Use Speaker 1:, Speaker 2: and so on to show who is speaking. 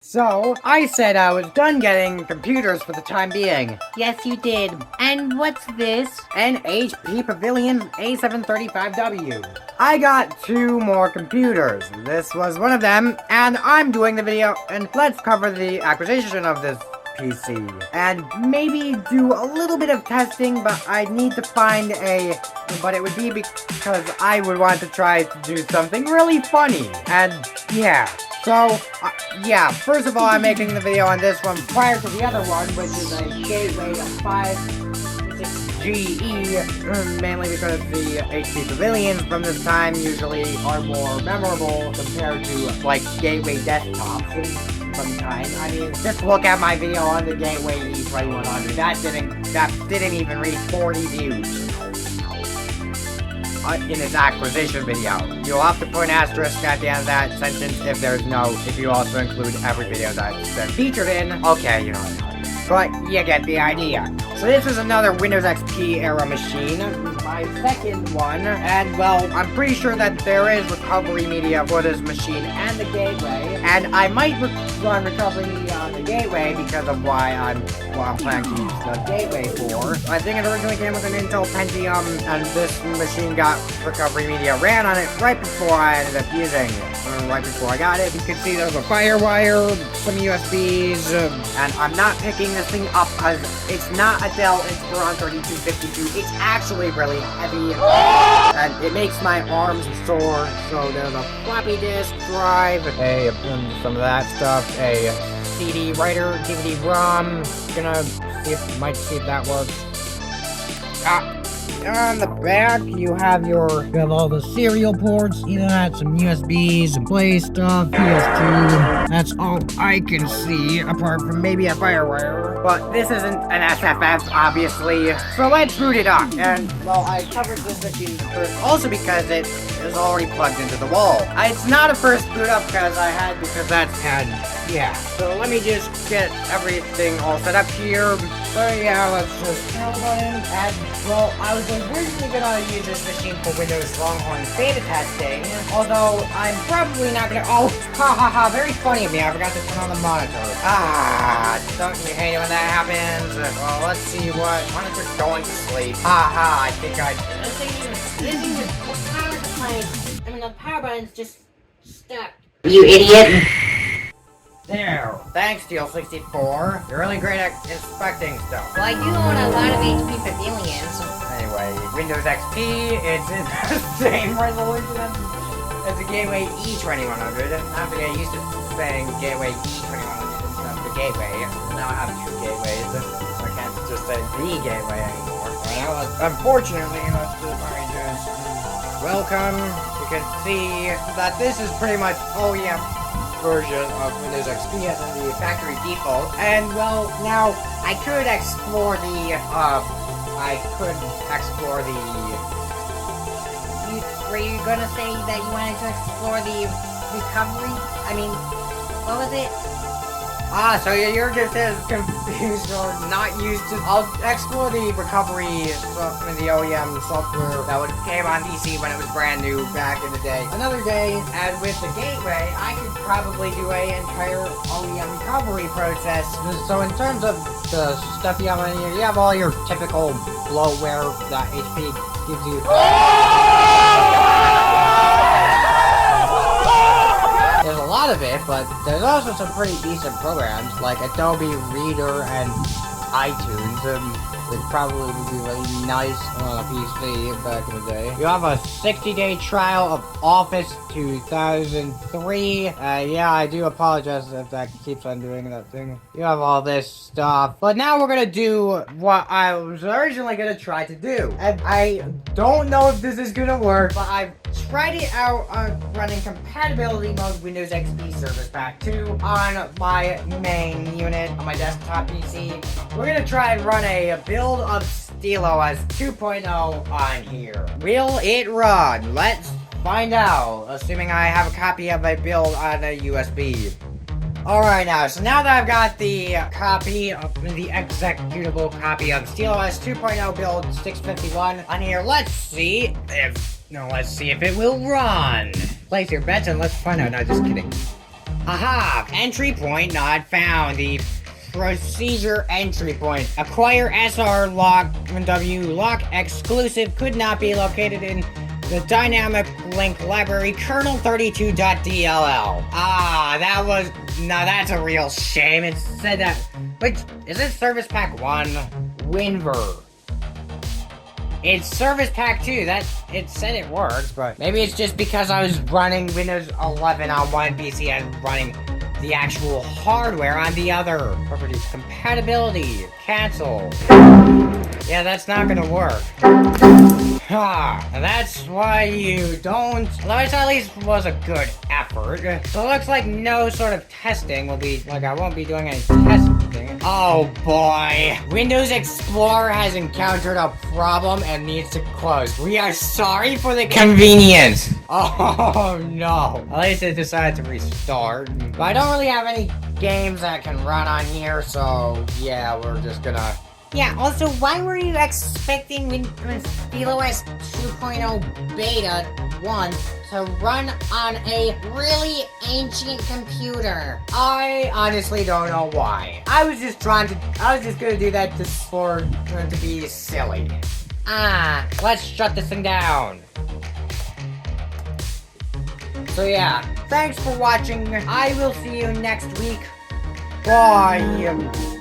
Speaker 1: So, I said I was done getting computers for the time being.
Speaker 2: Yes, you did. And what's this?
Speaker 1: An HP Pavilion a735w. I got 2 more computers. This was one of them, and I'm doing the video, and let's cover the acquisition of this PC. And maybe do a little bit of testing, but I need to find but it would be because I would want to try to do something really funny. And yeah. So, yeah, first of all, I'm making the video on this one prior to the other one, which is a gateway 56GE, mainly because the HP Pavilions from this time usually are more memorable compared to, like, gateway desktops from time. I mean, just look at my video on the gateway E2100. That didn't even reach 40 views. In its acquisition video. You'll have to put an asterisk at the end of that sentence if you also include every video that's been featured in. Okay, you know. But you get the idea. So this is another Windows XP era machine, my second one, and well, I'm pretty sure that there is recovery media for this machine and the gateway, and I might run recovery media on the gateway because of what I'm planning to use the gateway for. I think it originally came with an Intel Pentium, and this machine got recovery media ran on it right before I ended up using it. Right before I got it, you can see there's a FireWire, some USBs, and I'm not picking this thing up because it's not a Dell Inspiron 3252. It's actually really heavy, and it makes my arms sore. So there's a floppy disk drive, some of that stuff, a CD writer, DVD-ROM. Might see if that works. On the back, you have all the serial ports, Ethernet, some USBs, some play stuff, PS2. That's all I can see, apart from maybe a FireWire. But this isn't an SFF, obviously. So let's boot it up. And, well, I covered this machine first, also because it is already plugged into the wall. It's not a first boot up yeah. So let me just get everything all set up here. So yeah, let's just tell button. And, well, I was originally gonna use this machine for Windows Longhorn beta testing, although I'm probably not gonna. Oh, very funny of me. I forgot to turn on the monitor. Don't you hate it when that happens? Well, let's see what monitor's going to sleep. I think
Speaker 2: This thing is power supply. I mean, the power button's just stuck. You idiot!
Speaker 1: There. Thanks, Steel64. You're really great at inspecting stuff.
Speaker 2: Well, I do own a lot of HP Pavilions.
Speaker 1: Anyway, Windows XP, it's in the same resolution as the Gateway E2100. I have to get used to saying Gateway E2100 instead of the Gateway. Now I have 2 gateways, so I can't just say the Gateway anymore. Well, unfortunately, let's just welcome. You can see that this is pretty much version of Windows XP as in the factory default. And well, now I could explore the
Speaker 2: Were you gonna say that you wanted to explore the recovery? I mean, what was it?
Speaker 1: So you're just as confused or not used to. I'll explore the recovery stuff in the OEM software that came on PC when it was brand new back in the day. Another day, and with the gateway, I could probably do an entire OEM recovery process. So in terms of the stuff you have on here, you have all your typical bloatware that HP gives you. There's a lot of it, but there's also some pretty decent programs like Adobe Reader and iTunes, which probably would be really nice on a PC back in the day. You have a 60-day trial of Office 2003. Yeah, I do apologize if that keeps on doing that thing. You have all this stuff. But now we're gonna do what I was originally gonna try to do. And I don't know if this is gonna work, but I've tried it out on running compatibility mode Windows XP Service Pack 2 on my main unit on my desktop PC. We're gonna try and run a build of SteelOS 2.0 on here. Will it run? Let's find out, assuming I have a copy of a build on a USB. Alright so now that I've got the executable copy of SteelOS 2.0 build 651 on here, let's see if it will run. Place your bets and let's find out. No, just kidding. Haha! Entry point not found. The procedure entry point. Acquire SR lock W lock exclusive could not be located in the dynamic link library kernel32.dll. Ah, that was... No, that's a real shame. It said that... Wait, is it Service Pack 1? Winver. It's Service Pack 2. It said it works, but maybe it's just because I was running Windows 11 on one PC and running the actual hardware on the other. Properties. Compatibility. Cancel. Yeah, that's not gonna work. That's why you don't... Well, it at least was a good effort. So it looks like no sort of testing will be... Like, I won't be doing any testing. Oh boy. Windows Explorer has encountered a problem and needs to close. We are sorry for the inconvenience. Oh no. At least it decided to restart. But I don't really have any games that can run on here, so yeah, we're just gonna...
Speaker 2: Yeah, also, why were you expecting Windows SteelOS 2.0 Beta 1 to run on a really ancient computer?
Speaker 1: I honestly don't know why. I was just gonna do that just for to be silly. Let's shut this thing down. So yeah, thanks for watching. I will see you next week. Bye.